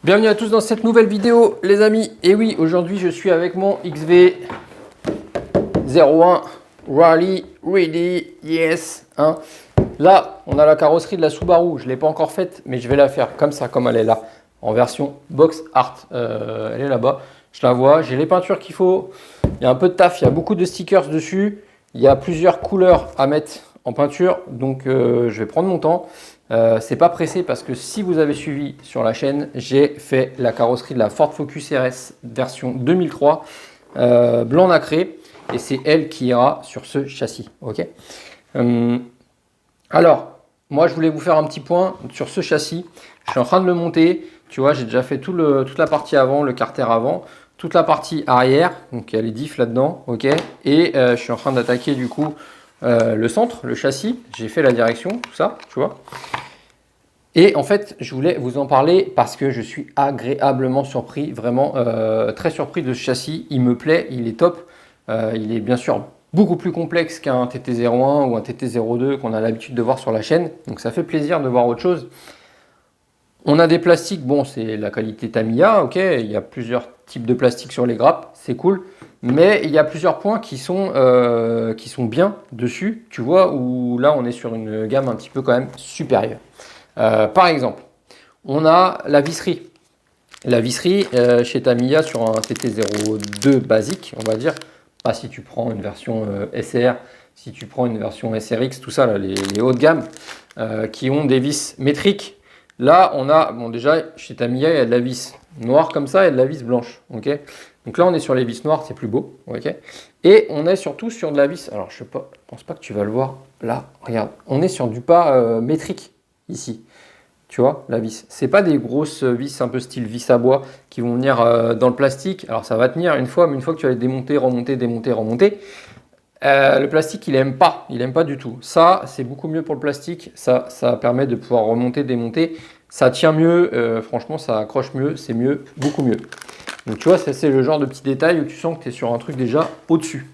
Bienvenue à tous dans cette nouvelle vidéo les amis. Et oui, aujourd'hui je suis avec mon XV01 Rally Ready Yes. Là, on a la carrosserie de la Subaru. Je ne l'ai pas encore faite, mais je vais la faire comme ça, comme elle est là, en version box art. Elle est là-bas. Je la vois. J'ai les peintures qu'il faut. Il y a un peu de taf. Il y a beaucoup de stickers dessus. Il y a plusieurs couleurs à mettre en peinture. Donc, je vais prendre mon temps. C'est pas pressé parce que si vous avez suivi sur la chaîne, j'ai fait la carrosserie de la Ford Focus RS version 2003 blanc nacré et c'est elle qui ira sur ce châssis. Ok. Alors, moi je voulais vous faire un petit point sur ce châssis. Je suis en train de le monter. Tu vois, j'ai déjà fait toute la partie avant, le carter avant, toute la partie arrière. Donc il y a les diffs là-dedans. Ok. Et je suis en train d'attaquer du coup le centre, le châssis. J'ai fait la direction, tout ça, tu vois. Et en fait, je voulais vous en parler parce que je suis agréablement surpris, vraiment très surpris de ce châssis. Il me plaît, il est top. Il est bien sûr beaucoup plus complexe qu'un TT01 ou un TT02 qu'on a l'habitude de voir sur la chaîne. Donc ça fait plaisir de voir autre chose. On a des plastiques, bon, c'est la qualité Tamiya, ok. Il y a plusieurs types de plastiques sur les grappes, c'est cool. Mais il y a plusieurs points qui sont bien dessus, tu vois, où là on est sur une gamme un petit peu quand même supérieure. Par exemple, on a la visserie. La visserie chez Tamiya sur un TT02 basique, on va dire, pas si tu prends une version SR, si tu prends une version SRX, tout ça, là, les hauts de gamme qui ont des vis métriques. Là, on a, bon déjà, chez Tamiya, il y a de la vis noire comme ça et de la vis blanche. Okay, donc là, on est sur les vis noires, c'est plus beau. Okay, et on est surtout sur de la vis, alors je ne pense pas que tu vas le voir là, regarde, on est sur du pas métrique ici. Tu vois, la vis. C'est pas des grosses vis un peu style vis à bois qui vont venir dans le plastique. Alors ça va tenir une fois, mais une fois que tu vas les démonter, remonter, démonter, remonter, le plastique il aime pas. Il aime pas du tout. Ça, c'est beaucoup mieux pour le plastique. Ça permet de pouvoir remonter, démonter. Ça tient mieux. Franchement, ça accroche mieux. C'est mieux, beaucoup mieux. Donc tu vois, c'est le genre de petit détail où tu sens que tu es sur un truc déjà au-dessus.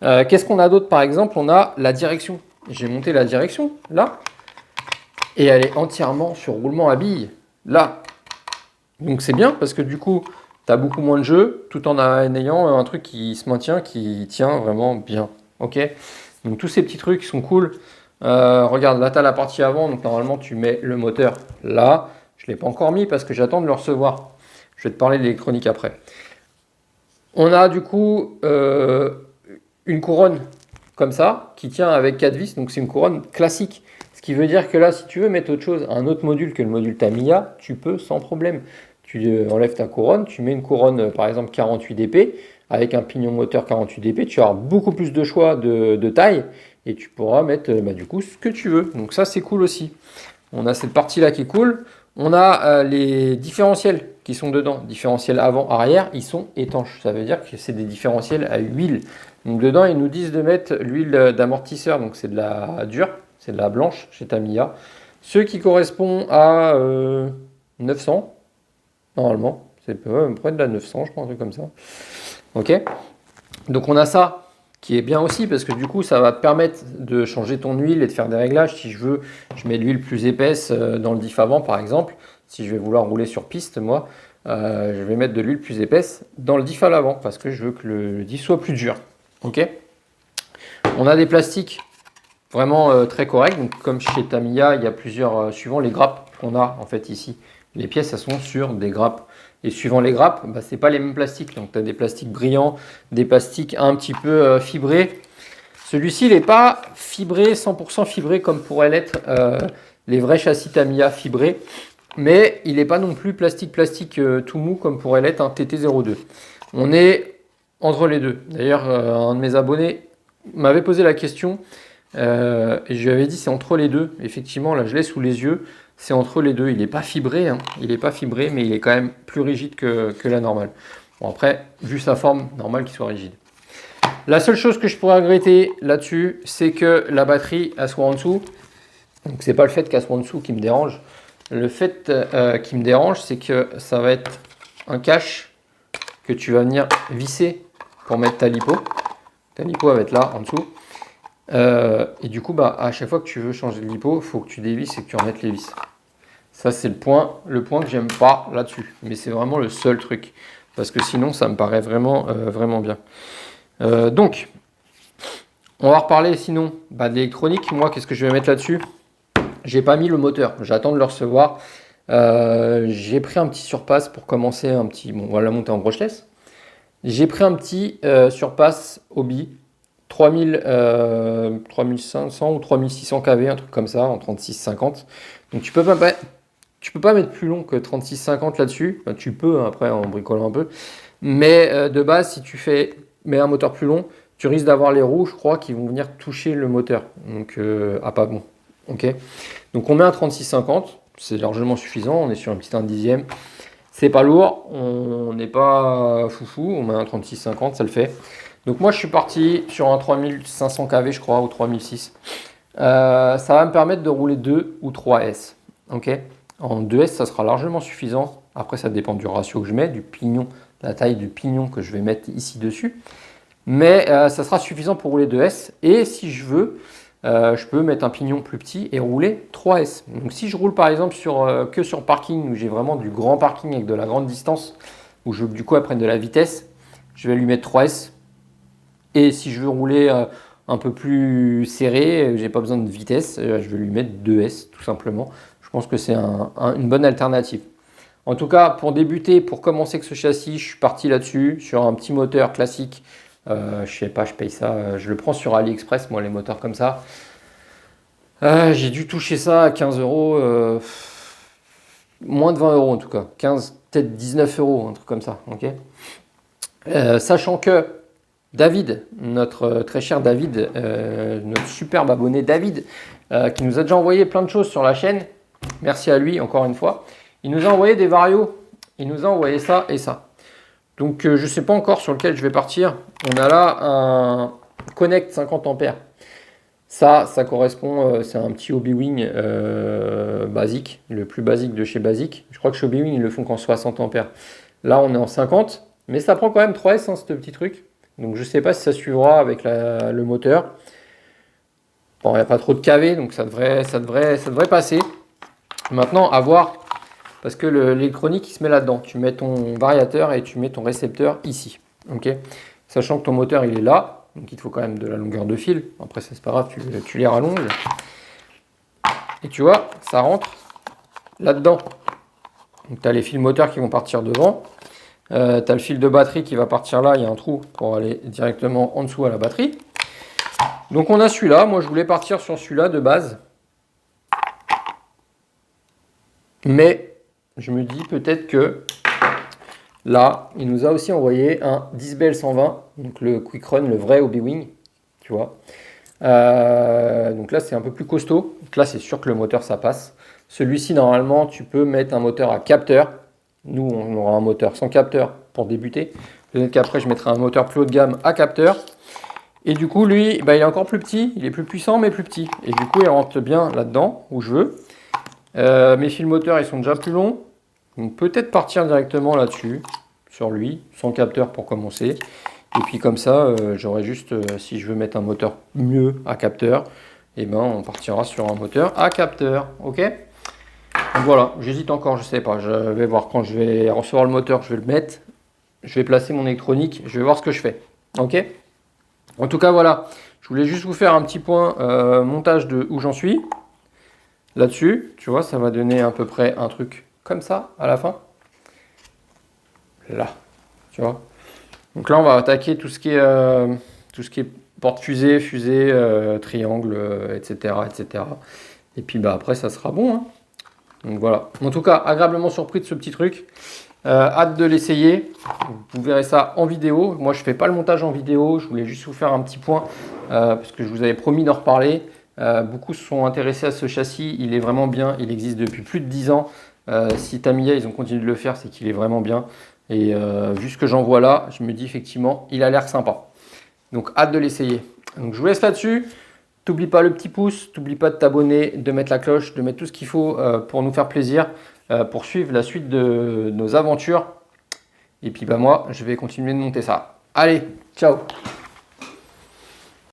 Qu'est-ce qu'on a d'autre par exemple? On a la direction. J'ai monté la direction là. Et elle est entièrement sur roulement à billes, là. Donc c'est bien parce que du coup, tu as beaucoup moins de jeu tout en ayant un truc qui se maintient, qui tient vraiment bien. Ok. Donc tous ces petits trucs sont cool. Regarde, là tu as la partie avant, donc normalement tu mets le moteur là. Je ne l'ai pas encore mis parce que j'attends de le recevoir. Je vais te parler de l'électronique après. On a du coup une couronne comme ça qui tient avec 4 vis, donc c'est une couronne classique. Ce qui veut dire que là, si tu veux mettre autre chose, un autre module que le module Tamiya, tu peux sans problème. Tu enlèves ta couronne, tu mets une couronne par exemple 48 dp avec un pignon moteur 48 dp, tu auras beaucoup plus de choix de taille et tu pourras mettre du coup ce que tu veux. Donc ça c'est cool aussi. On a cette partie là qui est cool. On a les différentiels qui sont dedans. Différentiels avant, arrière, ils sont étanches. Ça veut dire que c'est des différentiels à huile. Donc dedans, ils nous disent de mettre l'huile d'amortisseur. Donc c'est de la dure, c'est de la blanche chez Tamiya. Ce qui correspond à 900, normalement. C'est près de la 900, je crois, un truc comme ça. Ok. Donc on a ça qui est bien aussi parce que du coup ça va te permettre de changer ton huile et de faire des réglages. Si je veux, je mets de l'huile plus épaisse dans le diff avant par exemple. Si je vais vouloir rouler sur piste, moi, je vais mettre de l'huile plus épaisse dans le diff à l'avant parce que je veux que le diff soit plus dur. Ok. On a des plastiques vraiment très corrects. Donc comme chez Tamiya, il y a plusieurs, suivant les grappes qu'on a en fait ici. Les pièces, elles sont sur des grappes. Et suivant les grappes, ce n'est pas les mêmes plastiques. Donc, tu as des plastiques brillants, des plastiques un petit peu fibrés. Celui-ci, il n'est pas fibré, 100% fibré comme pourraient l'être les vrais châssis Tamiya fibrés. Mais il n'est pas non plus plastique tout mou comme pourrait l'être un TT02. On est entre les deux. D'ailleurs, un de mes abonnés m'avait posé la question et je lui avais dit c'est entre les deux. Effectivement, là, je l'ai sous les yeux. C'est entre les deux. Il n'est pas fibré, hein. Il n'est pas fibré, mais il est quand même plus rigide que la normale. Bon, après, vu sa forme, normal qu'il soit rigide. La seule chose que je pourrais regretter là-dessus, c'est que la batterie elle soit en dessous. Donc, c'est pas le fait qu'elle soit en dessous qui me dérange. Le fait qui me dérange, c'est que ça va être un cache que tu vas venir visser pour mettre ta lipo. Ta lipo va être là, en dessous. Et du coup, à chaque fois que tu veux changer de lipo, il faut que tu dévisses et que tu remettes les vis. Ça, c'est le point que j'aime pas là-dessus. Mais c'est vraiment le seul truc. Parce que sinon, ça me paraît vraiment, vraiment bien. Donc, on va reparler sinon de l'électronique. Moi, qu'est-ce que je vais mettre là-dessus? J'ai pas mis le moteur. J'attends de le recevoir. J'ai pris un petit surpass pour commencer un petit... Bon, on va la monter en brushless. J'ai pris un petit surpass Hobby. 3500 ou 3600 kV, un truc comme ça, en 36-50. Donc tu peux pas mettre plus long que 36-50 là-dessus. Enfin, tu peux, hein, après, en bricolant un peu. Mais de base, si tu mets un moteur plus long, tu risques d'avoir les roues, je crois, qui vont venir toucher le moteur. Donc, pas bon. Ok. Donc, on met un 36-50. C'est largement suffisant. On est sur un petit 1 dixième. C'est pas lourd. On n'est pas foufou. On met un 36-50, ça le fait. Donc, moi, je suis parti sur un 3500 kV, je crois, ou 3006. Ça va me permettre de rouler 2 ou 3 S. Ok. En 2S, ça sera largement suffisant. Après, ça dépend du ratio que je mets, du pignon, la taille du pignon que je vais mettre ici dessus. Mais ça sera suffisant pour rouler 2S. Et si je veux, je peux mettre un pignon plus petit et rouler 3S. Donc si je roule par exemple que sur parking, où j'ai vraiment du grand parking avec de la grande distance, où je veux du coup à prendre de la vitesse, je vais lui mettre 3S. Et si je veux rouler un peu plus serré, j'ai pas besoin de vitesse, je vais lui mettre 2S tout simplement. Je pense que c'est une bonne alternative. En tout cas, pour débuter, pour commencer avec ce châssis, je suis parti là-dessus, sur un petit moteur classique. Je sais pas, je paye ça. Je le prends sur AliExpress, moi, les moteurs comme ça. J'ai dû toucher ça à 15 euros. Moins de 20 euros en tout cas. 15, peut-être 19 euros, un truc comme ça. Okay, sachant que David, notre très cher David, notre superbe abonné David, qui nous a déjà envoyé plein de choses sur la chaîne. Merci à lui, encore une fois. Il nous a envoyé des varios. Il nous a envoyé ça et ça. Donc, je ne sais pas encore sur lequel je vais partir. On a là un Connect 50 ampères. Ça correspond, c'est un petit Hobywing basique, le plus basique de chez Basique. Je crois que chez Hobywing, ils le font qu'en 60 ampères. Là, on est en 50, mais ça prend quand même 3S, hein, ce petit truc. Donc, je ne sais pas si ça suivra avec le moteur. Bon, il n'y a pas trop de kV, donc ça devrait passer. Maintenant, à voir, parce que l'électronique, il se met là-dedans. Tu mets ton variateur et tu mets ton récepteur ici. Okay, sachant que ton moteur, il est là. Donc, il te faut quand même de la longueur de fil. Après, c'est pas grave, tu les rallonges. Et tu vois, ça rentre là-dedans. Donc, tu as les fils moteurs qui vont partir devant. Tu as le fil de batterie qui va partir là. Il y a un trou pour aller directement en dessous à la batterie. Donc, on a celui-là. Moi, je voulais partir sur celui-là de base. Mais je me dis peut-être que là, il nous a aussi envoyé un 10BL 120, donc le Quick Run, le vrai Hobywing, tu vois. Donc là, c'est un peu plus costaud. Donc là, c'est sûr que le moteur, ça passe. Celui-ci, normalement, tu peux mettre un moteur à capteur. Nous, on aura un moteur sans capteur pour débuter. Peut-être qu'après, je mettrai un moteur plus haut de gamme à capteur. Et du coup, lui, bah, il est encore plus petit. Il est plus puissant, mais plus petit. Et du coup, il rentre bien là-dedans, où je veux. Mes fils moteurs, ils sont déjà plus longs. Donc peut-être partir directement là-dessus, sur lui, sans capteur pour commencer. Et puis comme ça, j'aurai juste, si je veux mettre un moteur mieux à capteur, et ben on partira sur un moteur à capteur. Ok. Donc voilà, j'hésite encore, je sais pas. Je vais voir quand je vais recevoir le moteur, je vais le mettre. Je vais placer mon électronique, je vais voir ce que je fais. Ok. En tout cas, voilà. Je voulais juste vous faire un petit point montage de où j'en suis. Là-dessus, tu vois, ça va donner à peu près un truc comme ça à la fin. Là, tu vois. Donc là, on va attaquer tout ce qui est porte-fusée, fusée, triangle, etc., etc. Et puis bah, après, ça sera bon. Hein. Donc voilà. En tout cas, agréablement surpris de ce petit truc. Hâte de l'essayer. Vous verrez ça en vidéo. Moi, je ne fais pas le montage en vidéo. Je voulais juste vous faire un petit point parce que je vous avais promis d'en reparler. Beaucoup se sont intéressés à ce châssis. Il est vraiment bien. Il existe depuis plus de 10 ans. Si Tamiya, ils ont continué de le faire, c'est qu'il est vraiment bien. Et vu ce que j'en vois là, je me dis effectivement, il a l'air sympa. Donc, hâte de l'essayer. Donc, je vous laisse là-dessus. T'oublie pas le petit pouce. T'oublie pas de t'abonner, de mettre la cloche, de mettre tout ce qu'il faut pour nous faire plaisir, pour suivre la suite de nos aventures. Et puis, bah, moi, je vais continuer de monter ça. Allez, ciao!